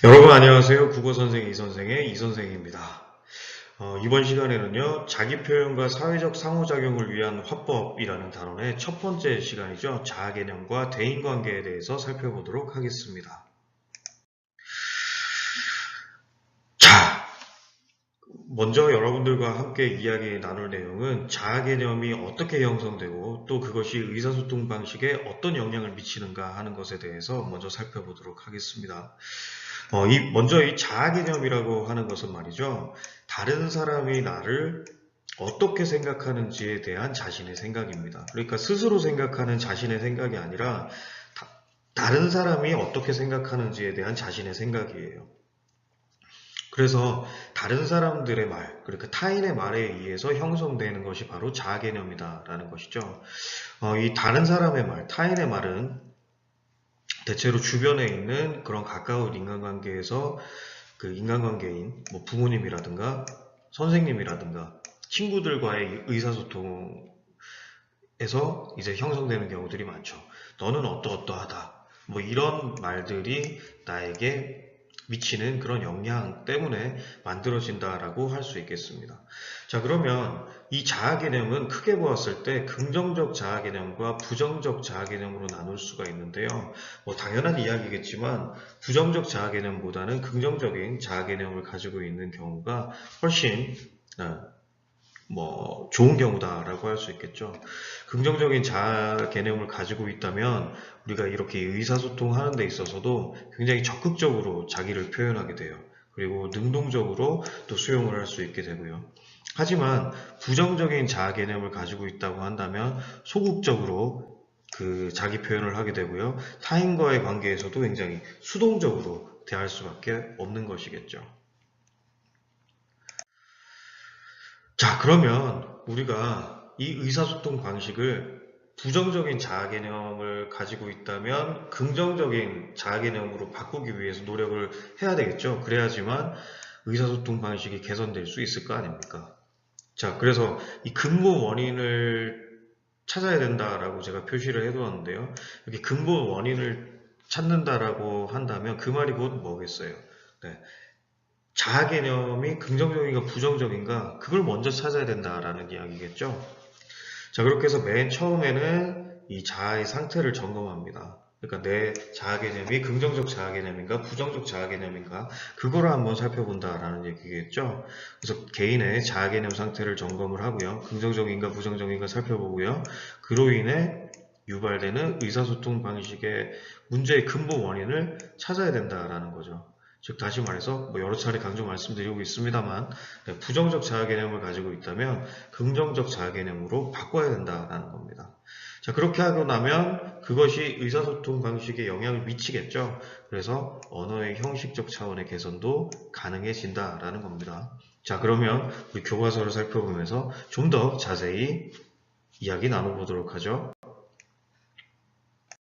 여러분 안녕하세요. 국어선생 이선생의 이선생입니다. 이번 시간에는요. 자기표현과 사회적 상호작용을 위한 화법이라는 단원의 첫 번째 시간이죠. 자아개념과 대인관계에 대해서 살펴보도록 하겠습니다. 자, 먼저 여러분들과 함께 이야기 나눌 내용은 자아개념이 어떻게 형성되고 또 그것이 의사소통 방식에 어떤 영향을 미치는가 하는 것에 대해서 먼저 살펴보도록 하겠습니다. 먼저 이 자아 개념이라고 하는 것은 말이죠. 다른 사람이 나를 어떻게 생각하는지에 대한 자신의 생각입니다. 그러니까 스스로 생각하는 자신의 생각이 아니라 다른 사람이 어떻게 생각하는지에 대한 자신의 생각이에요. 그래서 다른 사람들의 말, 그러니까 타인의 말에 의해서 형성되는 것이 바로 자아 개념이다라는 것이죠. 이 다른 사람의 말, 타인의 말은 대체로 주변에 있는 그런 가까운 인간관계에서 그 인간관계인 뭐 부모님이라든가 선생님이라든가 친구들과의 의사소통에서 이제 형성되는 경우들이 많죠. 너는 어떠어떠하다. 뭐 이런 말들이 나에게 미치는 그런 영향 때문에 만들어진다라고 할 수 있겠습니다. 자, 그러면 이 자아 개념은 크게 보았을 때 긍정적 자아 개념과 부정적 자아 개념으로 나눌 수가 있는데요. 뭐 당연한 이야기겠지만 부정적 자아 개념보다는 긍정적인 자아 개념을 가지고 있는 경우가 훨씬 뭐 좋은 경우다라고 할 수 있겠죠. 긍정적인 자아 개념을 가지고 있다면 우리가 이렇게 의사소통하는 데 있어서도 굉장히 적극적으로 자기를 표현하게 돼요. 그리고 능동적으로 또 수용을 할 수 있게 되고요. 하지만 부정적인 자아 개념을 가지고 있다고 한다면 소극적으로 그 자기 표현을 하게 되고요. 타인과의 관계에서도 굉장히 수동적으로 대할 수밖에 없는 것이겠죠. 자, 그러면 우리가 이 의사소통 방식을 부정적인 자아 개념을 가지고 있다면 긍정적인 자아 개념으로 바꾸기 위해서 노력을 해야 되겠죠. 그래야지만 의사소통 방식이 개선될 수 있을 거 아닙니까? 자, 그래서 이 근본 원인을 찾아야 된다라고 제가 표시를 해두었는데요. 여기 근본 원인을 찾는다라고 한다면 그 말이 곧 뭐겠어요? 네, 자아 개념이 긍정적인가 부정적인가 그걸 먼저 찾아야 된다라는 이야기겠죠. 자, 그렇게 해서 맨 처음에는 이 자아의 상태를 점검합니다. 그러니까 내 자아 개념이 긍정적 자아 개념인가 부정적 자아 개념인가 그거를 한번 살펴본다라는 얘기겠죠. 그래서 개인의 자아 개념 상태를 점검을 하고요. 긍정적인가 부정적인가 살펴보고요. 그로 인해 유발되는 의사소통 방식의 문제의 근본 원인을 찾아야 된다라는 거죠. 즉 다시 말해서 뭐 여러 차례 강조 말씀드리고 있습니다만 부정적 자아 개념을 가지고 있다면 긍정적 자아 개념으로 바꿔야 된다라는 겁니다. 자, 그렇게 하고 나면 그것이 의사소통 방식에 영향을 미치겠죠. 그래서 언어의 형식적 차원의 개선도 가능해진다라는 겁니다. 자, 그러면 우리 교과서를 살펴보면서 좀 더 자세히 이야기 나눠보도록 하죠.